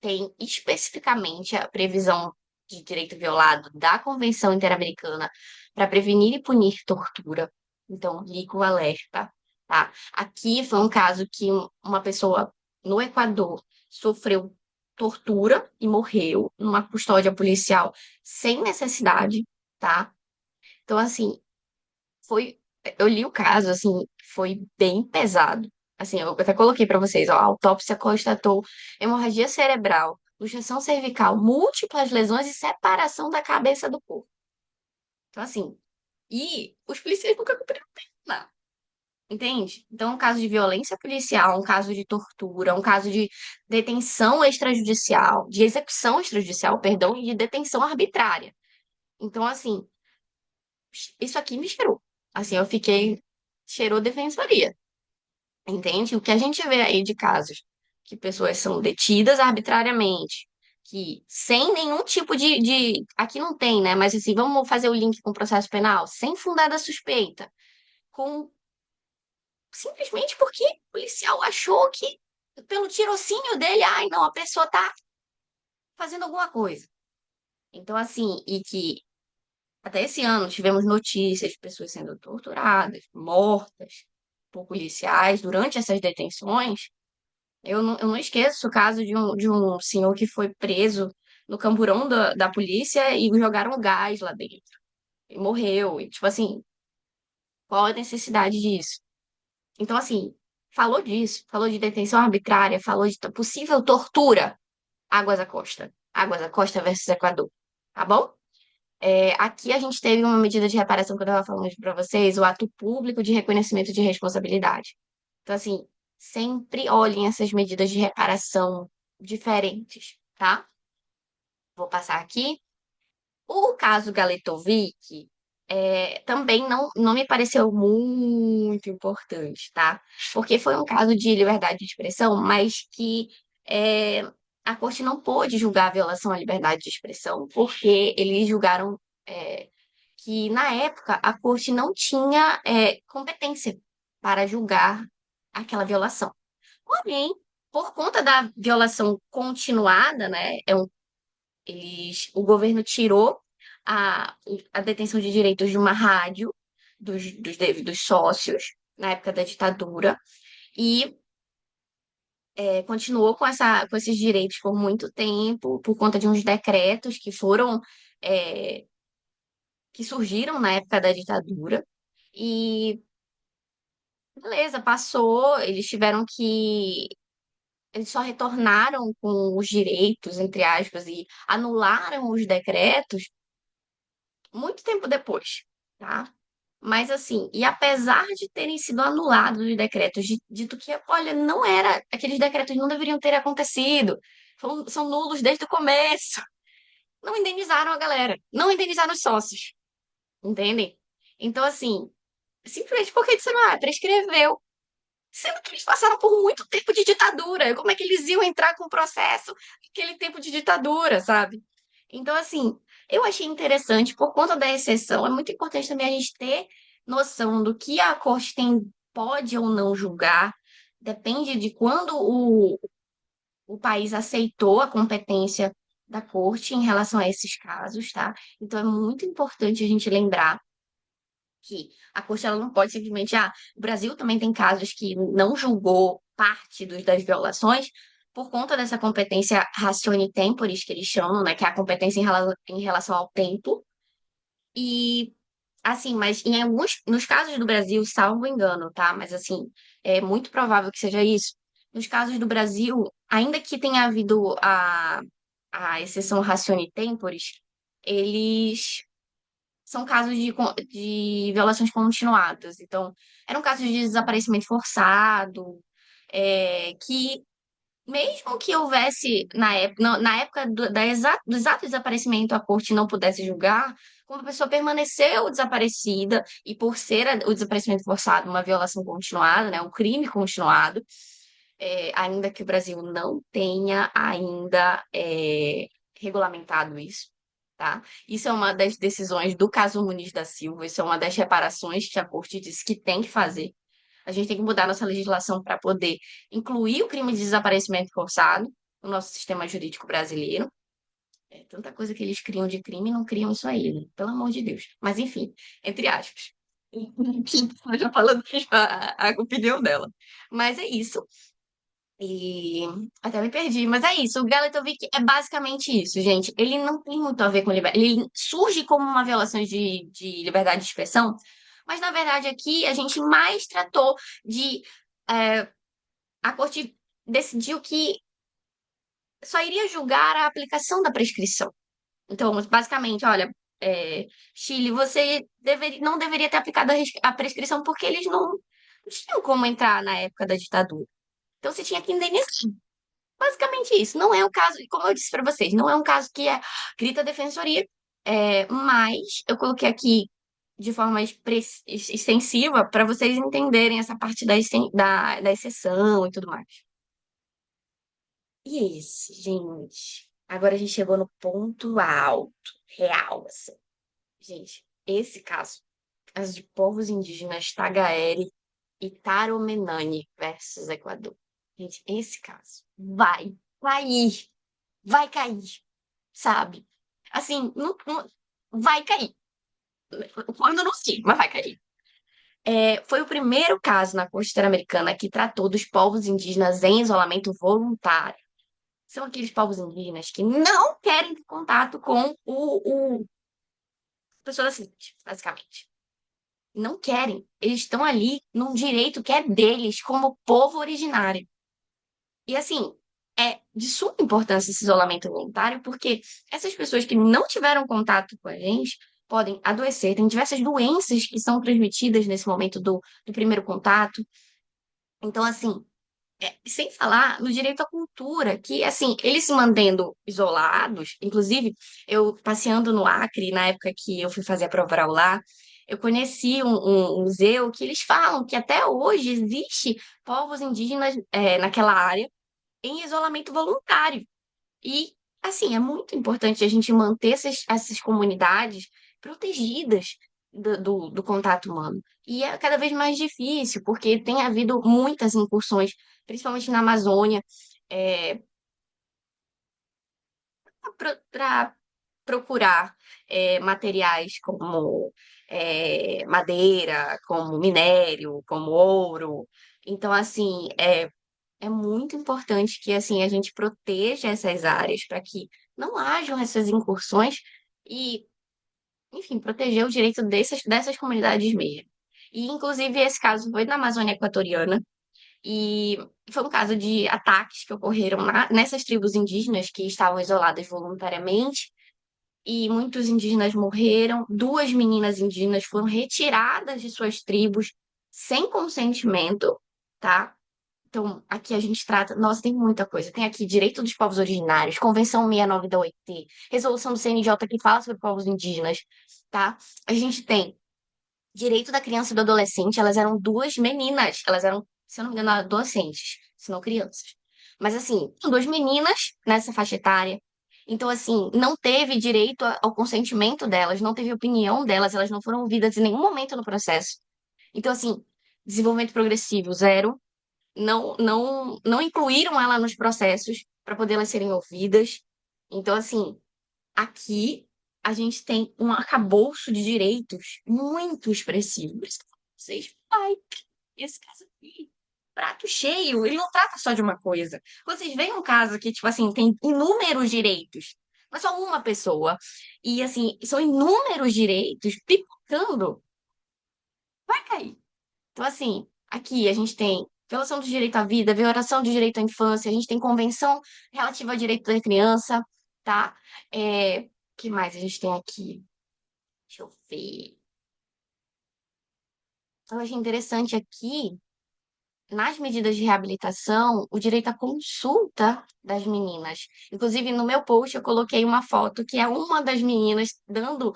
[SPEAKER 1] tem especificamente a previsão de direito violado da Convenção Interamericana para prevenir e punir tortura. Então, ligo o alerta, tá? Aqui foi um caso que uma pessoa no Equador sofreu tortura e morreu numa custódia policial sem necessidade, tá? Então, assim, foi. Eu li o caso, assim, foi bem pesado. Assim, eu até coloquei pra vocês, ó, a autópsia constatou hemorragia cerebral, luxação cervical, múltiplas lesões e separação da cabeça do corpo. Então, assim, e os policiais nunca cumpriram pena, entende? Então, um caso de violência policial, um caso de tortura, um caso de detenção extrajudicial, de execução extrajudicial, perdão, e de detenção arbitrária. Então, assim, isso aqui me cheirou. Assim, eu fiquei, cheirou defensoria, entende? O que a gente vê aí de casos que pessoas são detidas arbitrariamente, que sem nenhum tipo aqui não tem, né? Mas assim, vamos fazer o link com o processo penal, sem fundada suspeita, com simplesmente porque o policial achou que pelo tirocínio dele, ai, não, a pessoa tá fazendo alguma coisa. Então, assim, e que até esse ano tivemos notícias de pessoas sendo torturadas, mortas por policiais durante essas detenções. Eu não esqueço o caso de um senhor que foi preso no camburão da polícia e jogaram gás lá dentro. E morreu. E, tipo assim, qual a necessidade disso? Então, assim, falou disso, falou de detenção arbitrária, falou de possível tortura. Águas da Costa. Águas da Costa versus Equador. Tá bom? Aqui a gente teve uma medida de reparação que eu estava falando para vocês, o ato público de reconhecimento de responsabilidade. Então, assim, sempre olhem essas medidas de reparação diferentes, tá? Vou passar aqui. O caso Galetovic também não me pareceu muito importante, tá? Porque foi um caso de liberdade de expressão, mas que é, a corte não pôde julgar a violação à liberdade de expressão, porque eles julgaram é, que, na época, a corte não tinha competência para julgar aquela violação. Porém, por conta da violação continuada, né, o governo tirou a, a detenção de direitos de uma rádio dos devidos sócios na época da ditadura e continuou com esses direitos por muito tempo, por conta de uns decretos é, que surgiram na época da ditadura. E beleza, passou, eles só retornaram com os direitos, entre aspas, e anularam os decretos muito tempo depois, tá? Mas assim, e apesar de terem sido anulados os decretos, dito que, olha, não era, aqueles decretos não deveriam ter acontecido, são nulos desde o começo, não indenizaram a galera, não indenizaram os sócios, entendem? Então, assim, simplesmente porque disseram, prescreveu. Sendo que eles passaram por muito tempo de ditadura. Como é que eles iam entrar com o processo naquele tempo de ditadura, sabe? Então, assim, eu achei interessante, por conta da exceção, é muito importante também a gente ter noção do que a corte pode ou não julgar, depende de quando o país aceitou a competência da corte em relação a esses casos, tá? Então, é muito importante a gente lembrar que a corte ela não pode simplesmente, o Brasil também tem casos que não julgou parte das violações por conta dessa competência ratione temporis, que eles chamam, né, que é a competência em relação ao tempo. E, assim, mas nos casos do Brasil, salvo engano, tá? Mas, assim, é muito provável que seja isso. Nos casos do Brasil, ainda que tenha havido a exceção ratione temporis, eles são casos de violações continuadas. Então, eram casos de desaparecimento forçado, que mesmo que houvesse na época do exato desaparecimento, a corte não pudesse julgar, como a pessoa permaneceu desaparecida e por ser o desaparecimento forçado uma violação continuada, né, um crime continuado, ainda que o Brasil não tenha ainda regulamentado isso, tá? Isso é uma das decisões do caso Muniz da Silva, isso é uma das reparações que a corte disse que tem que fazer. A gente tem que mudar nossa legislação para poder incluir o crime de desaparecimento forçado no nosso sistema jurídico brasileiro. É tanta coisa que eles criam de crime e não criam isso aí, né? Pelo amor de Deus. Mas enfim, entre aspas. Já falando a opinião dela. Mas é isso. E até me perdi, mas é isso. O Galetovic é basicamente isso, gente. Ele não tem muito a ver com liberdade. Ele surge como uma violação de liberdade de expressão, mas na verdade aqui a gente mais tratou de. é, a corte decidiu que só iria julgar a aplicação da prescrição. Então, basicamente, olha, Chile, você não deveria ter aplicado a prescrição porque eles não tinham como entrar na época da ditadura. Então, você tinha que indenizar. Basicamente isso. Não é um caso, como eu disse para vocês, não é um caso que grita defensoria, mas eu coloquei aqui de forma extensiva para vocês entenderem essa parte da exceção e tudo mais. E é isso, gente. Agora a gente chegou no ponto alto, real, assim. Gente, esse caso de povos indígenas Tagaere e Taromenani versus Equador. Gente, esse caso cair, vai cair, sabe? Assim, vai cair. Quando não sei, mas vai cair. Foi o primeiro caso na Corte Interamericana que tratou dos povos indígenas em isolamento voluntário. São aqueles povos indígenas que não querem ter contato com o pessoa da cidade, basicamente. Não querem. Eles estão ali num direito que é deles, como povo originário. E assim, é de suma importância esse isolamento voluntário, porque essas pessoas que não tiveram contato com a gente podem adoecer. Tem diversas doenças que são transmitidas nesse momento do primeiro contato. Então, assim, sem falar no direito à cultura, que, assim, eles se mantendo isolados, inclusive, eu passeando no Acre, na época que eu fui fazer a prova oral lá, eu conheci um museu que eles falam que até hoje existe povos indígenas, naquela área em isolamento voluntário. E, assim, é muito importante a gente manter essas comunidades protegidas do contato humano. E é cada vez mais difícil, porque tem havido muitas incursões, principalmente na Amazônia, para procurar materiais como madeira, como minério, como ouro. Então, assim, é muito importante que assim a gente proteja essas áreas para que não hajam essas incursões e, enfim, proteger o direito dessas comunidades mesmo. E, inclusive, esse caso foi na Amazônia Equatoriana e foi um caso de ataques que ocorreram nessas tribos indígenas que estavam isoladas voluntariamente e muitos indígenas morreram. Duas meninas indígenas foram retiradas de suas tribos sem consentimento, tá? Então, aqui a gente trata. Nossa, tem muita coisa. Tem aqui Direito dos Povos Originários, Convenção 69 da OIT, Resolução do CNJ que fala sobre povos indígenas, tá? A gente tem Direito da Criança e do Adolescente, elas eram duas meninas, elas eram, se eu não me engano, adolescentes, se não crianças. Mas, assim, duas meninas nessa faixa etária. Então, assim, não teve direito ao consentimento delas, não teve opinião delas, elas não foram ouvidas em nenhum momento no processo. Então, assim, desenvolvimento progressivo, zero, não incluíram ela nos processos para poder elas serem ouvidas. Então, assim, aqui a gente tem um arcabouço de direitos muito expressivo. Por isso que eu falo pra vocês, ai, esse caso aqui, prato cheio, ele não trata só de uma coisa. Vocês veem um caso que, tipo assim, tem inúmeros direitos, não é só uma pessoa. E, assim, são inúmeros direitos pipocando, vai cair. Então, assim, aqui a gente tem violação do direito à vida, violação do direito à infância, a gente tem convenção relativa ao direito da criança, tá? O que mais a gente tem aqui? Deixa eu ver. Eu achei interessante aqui, nas medidas de reabilitação, o direito à consulta das meninas. Inclusive, no meu post, eu coloquei uma foto que é uma das meninas dando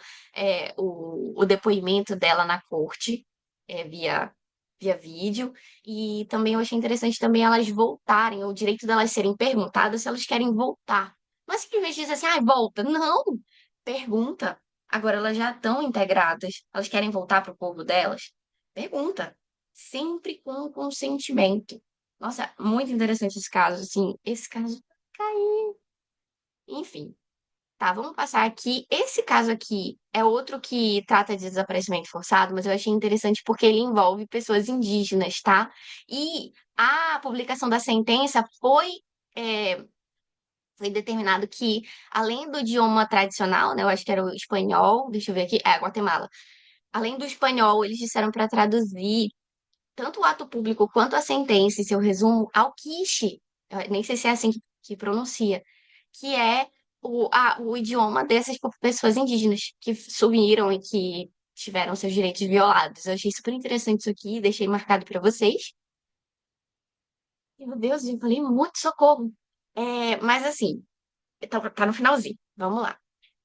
[SPEAKER 1] o depoimento dela na corte, via vídeo. E também eu achei interessante também elas voltarem, o direito delas serem perguntadas se elas querem voltar. Não é simplesmente dizer assim, ah, volta. Não! Pergunta. Agora elas já estão integradas, elas querem voltar para o povo delas? Pergunta sempre com consentimento. Nossa, muito interessante esse caso, assim, esse caso caiu. Enfim, tá, vamos passar aqui. Esse caso aqui é outro que trata de desaparecimento forçado, mas eu achei interessante porque ele envolve pessoas indígenas, tá? E a publicação da sentença é, foi determinado que, além do idioma tradicional, né, eu acho que era o espanhol, deixa eu ver aqui, Guatemala. Além do espanhol, eles disseram para traduzir tanto o ato público quanto a sentença, em seu resumo, ao quiche, eu nem sei se é assim que pronuncia, que é o idioma dessas pessoas indígenas que sumiram e que tiveram seus direitos violados. Eu achei super interessante isso aqui, deixei marcado para vocês. Meu Deus, eu falei muito socorro. Mas assim, tá no finalzinho. Vamos lá.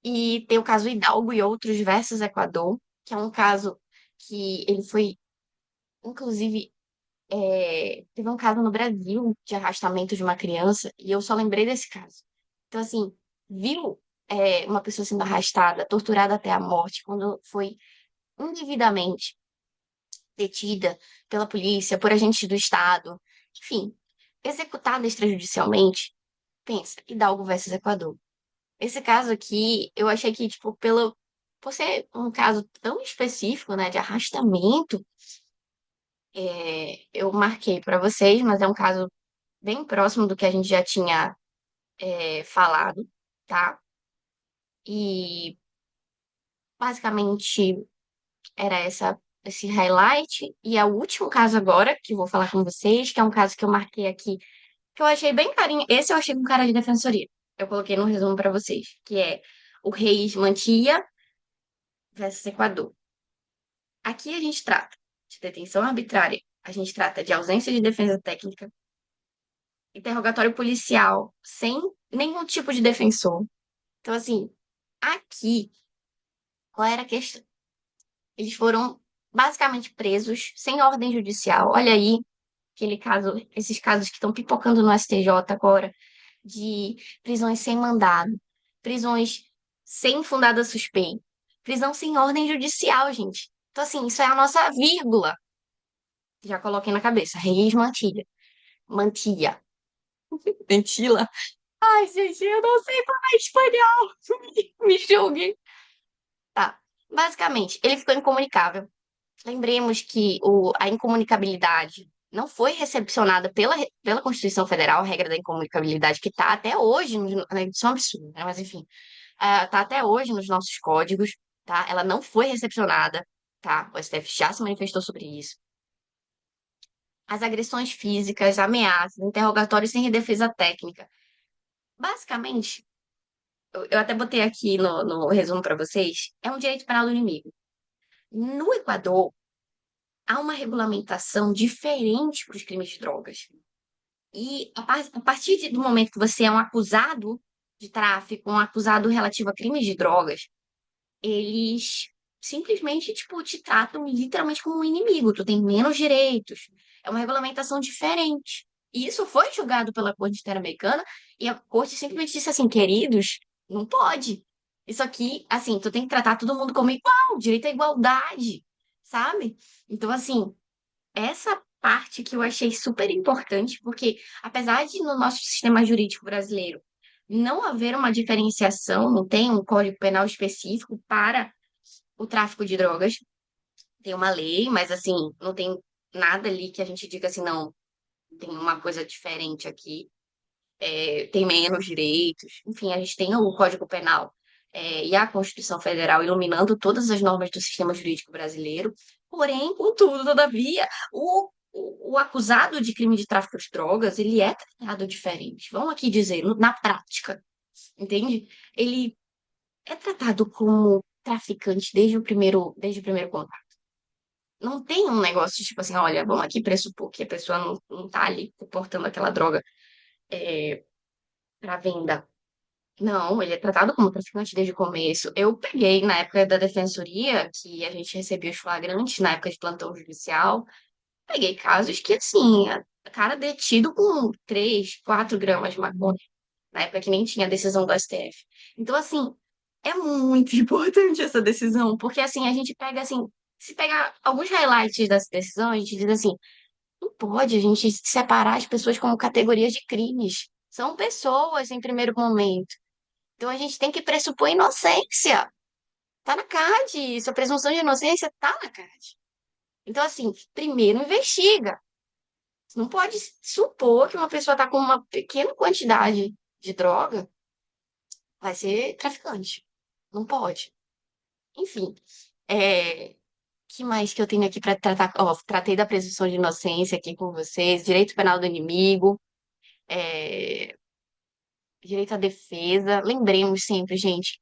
[SPEAKER 1] E tem o caso Hidalgo e outros versus Equador, que é um caso que ele foi, inclusive, teve um caso no Brasil de arrastamento de uma criança, e eu só lembrei desse caso. Então, assim, viu, uma pessoa sendo arrastada, torturada até a morte, quando foi indevidamente detida pela polícia, por agentes do Estado, enfim, executada extrajudicialmente. Pensa, Hidalgo versus Equador. Esse caso aqui, eu achei que, tipo, por ser um caso tão específico, né, de arrastamento, eu marquei para vocês, mas é um caso bem próximo do que a gente já tinha falado, tá? E basicamente era esse highlight. E é o último caso agora que eu vou falar com vocês, que é um caso que eu marquei aqui que eu achei bem carinho. Esse eu achei com cara de defensoria. Eu coloquei no resumo pra vocês, que é o Reis Mantia versus Equador. Aqui a gente trata de detenção arbitrária, a gente trata de ausência de defesa técnica, interrogatório policial sem nenhum tipo de defensor. Então, assim, aqui, qual era a questão? Eles foram basicamente presos sem ordem judicial. Olha aí, aquele caso, esses casos que estão pipocando no STJ agora, de prisões sem mandado, prisões sem fundada suspeita, prisão sem ordem judicial, gente. Então, assim, isso é a nossa vírgula. Já coloquei na cabeça. Reis Mantilha. Mantilha. Mentila. Ai, gente, eu não sei falar espanhol. Me julguem. Tá. Basicamente, ele ficou incomunicável. Lembremos que a incomunicabilidade não foi recepcionada pela Constituição Federal, a regra da incomunicabilidade, que está até hoje, isso é um absurdo, né? Mas enfim, está até hoje nos nossos códigos, tá? Ela não foi recepcionada, tá? O STF já se manifestou sobre isso. As agressões físicas, ameaças, interrogatórios sem defesa técnica. Basicamente, eu até botei aqui no resumo para vocês, é um direito penal do inimigo. No Equador, há uma regulamentação diferente para os crimes de drogas. E a partir do momento que você é um acusado de tráfico, um acusado relativo a crimes de drogas, eles simplesmente, tipo, te tratam literalmente como um inimigo. Tu tem menos direitos. É uma regulamentação diferente. E isso foi julgado pela Corte Interamericana e a Corte simplesmente disse assim, queridos, não pode. Isso aqui, assim, tu tem que tratar todo mundo como igual, direito à igualdade, sabe? Então, assim, essa parte que eu achei super importante, porque apesar de no nosso sistema jurídico brasileiro não haver uma diferenciação, não tem um código penal específico para o tráfico de drogas, tem uma lei, mas assim, não tem nada ali que a gente diga assim, não, tem uma coisa diferente aqui, tem menos direitos, enfim, a gente tem o Código Penal. E a Constituição Federal iluminando todas as normas do sistema jurídico brasileiro, porém, contudo, todavia, o acusado de crime de tráfico de drogas, ele é tratado diferente. Vamos aqui dizer, na prática, entende? Ele é tratado como traficante desde o primeiro contato. Não tem um negócio tipo assim, olha, vamos aqui pressupor que a pessoa não tá ali portando aquela droga para venda. Não, ele é tratado como traficante desde o começo. Eu peguei na época da defensoria, que a gente recebia os flagrantes, na época de plantão judicial, peguei casos que, assim, a cara detido com 3, 4 gramas de maconha, na época que nem tinha decisão do STF. Então, assim, é muito importante essa decisão, porque, assim, a gente pega, assim, se pegar alguns highlights dessa decisão, a gente diz assim, não pode a gente separar as pessoas como categorias de crimes. São pessoas em primeiro momento. Então a gente tem que pressupor inocência. Tá na CAD. Isso, a presunção de inocência tá na CAD. Então, assim, primeiro investiga. Você não pode supor que uma pessoa tá com uma pequena quantidade de droga, vai ser traficante. Não pode. Enfim, que mais que eu tenho aqui para tratar? Ó, tratei da presunção de inocência aqui com vocês, direito penal do inimigo, é, direito à defesa. Lembremos sempre, gente,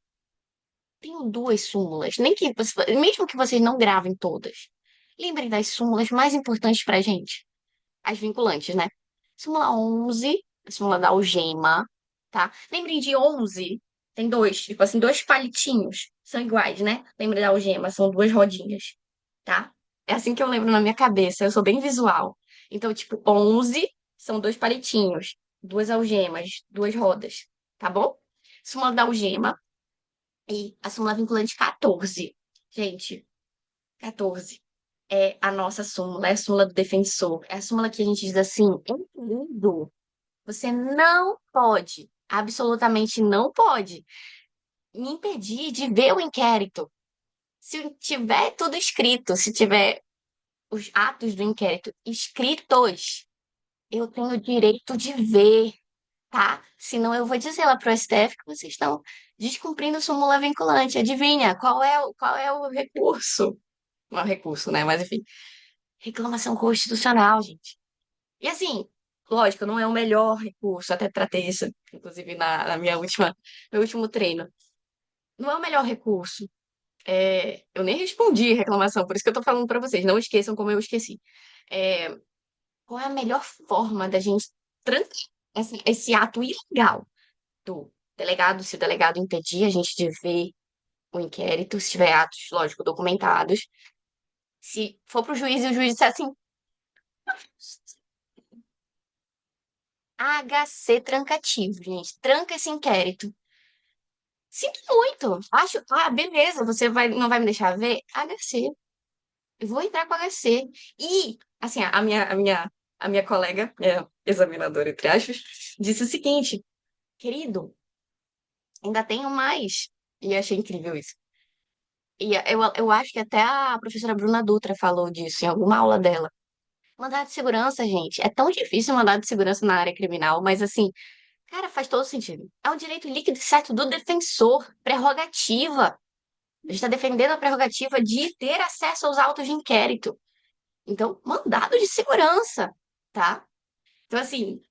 [SPEAKER 1] tenho duas súmulas, nem que mesmo que vocês não gravem todas. Lembrem das súmulas mais importantes pra gente, as vinculantes, né? Súmula 11, a súmula da algema, tá? Lembrem de 11, tem dois, tipo assim, dois palitinhos, são iguais, né? Lembrem da algema, são duas rodinhas, tá? É assim que eu lembro na minha cabeça, eu sou bem visual. Então, tipo, 11 são dois palitinhos, duas algemas, duas rodas, tá bom? Súmula da algema e a súmula vinculante 14. Gente, 14 é a nossa súmula, é a súmula do defensor. É a súmula que a gente diz assim, querido, você não pode, absolutamente não pode, me impedir de ver o inquérito. Se tiver tudo escrito, se tiver os atos do inquérito escritos, eu tenho o direito de ver, tá? Senão eu vou dizer lá pro STF que vocês estão descumprindo súmula vinculante. Adivinha, qual é o recurso? Não é o recurso, né? Mas enfim, reclamação constitucional, gente. E assim, lógico, não é o melhor recurso, até tratei isso, inclusive, na minha última, meu último treino. Não é o melhor recurso. Eu nem respondi reclamação, por isso que eu tô falando para vocês. Não esqueçam como eu esqueci. É, qual é a melhor forma da gente trancar esse ato ilegal do delegado, se o delegado impedir a gente de ver o inquérito, se tiver atos, lógico, documentados. Se for para o juiz e o juiz disser assim, HC trancativo, gente, tranca esse inquérito. Sinto muito. Acho, beleza, você não vai me deixar ver? HC. Eu vou entrar com HC. E, assim, a minha colega, examinadora, entre aspas, disse o seguinte, querido, ainda tenho mais. E achei incrível isso. E eu acho que até a professora Bruna Dutra falou disso em alguma aula dela. Mandado de segurança, gente. É tão difícil mandado de segurança na área criminal, mas assim, cara, faz todo sentido. É um direito líquido e certo do defensor, prerrogativa. A gente está defendendo a prerrogativa de ter acesso aos autos de inquérito. Então, mandado de segurança, tá? Então, assim,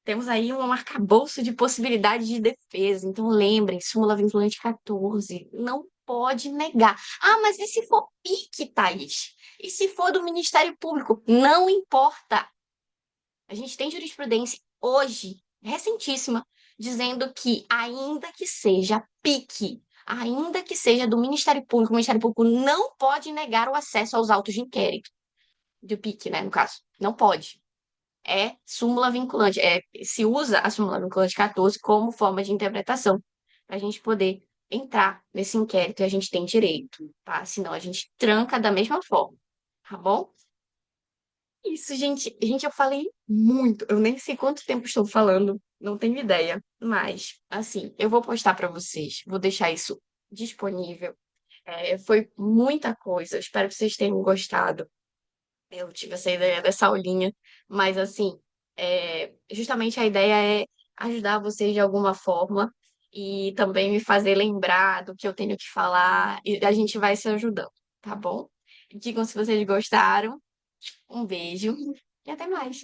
[SPEAKER 1] temos aí um arcabouço de possibilidades de defesa. Então, lembrem, súmula vinculante 14, não pode negar. Ah, mas e se for PIC, Thaís? E se for do Ministério Público? Não importa. A gente tem jurisprudência hoje, recentíssima, dizendo que, ainda que seja PIC, ainda que seja do Ministério Público, o Ministério Público não pode negar o acesso aos autos de inquérito. Do PIC, né, no caso. Não pode. É súmula vinculante. Se usa a súmula vinculante 14 como forma de interpretação, para a gente poder entrar nesse inquérito e a gente tem direito, tá? Senão a gente tranca da mesma forma, tá bom? Isso, gente. Gente, eu falei muito. Eu nem sei quanto tempo estou falando, não tenho ideia. Mas, assim, eu vou postar para vocês. Vou deixar isso disponível. Foi muita coisa. Espero que vocês tenham gostado. Eu tive essa ideia dessa aulinha, mas assim, justamente a ideia é ajudar vocês de alguma forma e também me fazer lembrar do que eu tenho que falar e a gente vai se ajudando, tá bom? Digam se vocês gostaram. Um beijo e até mais.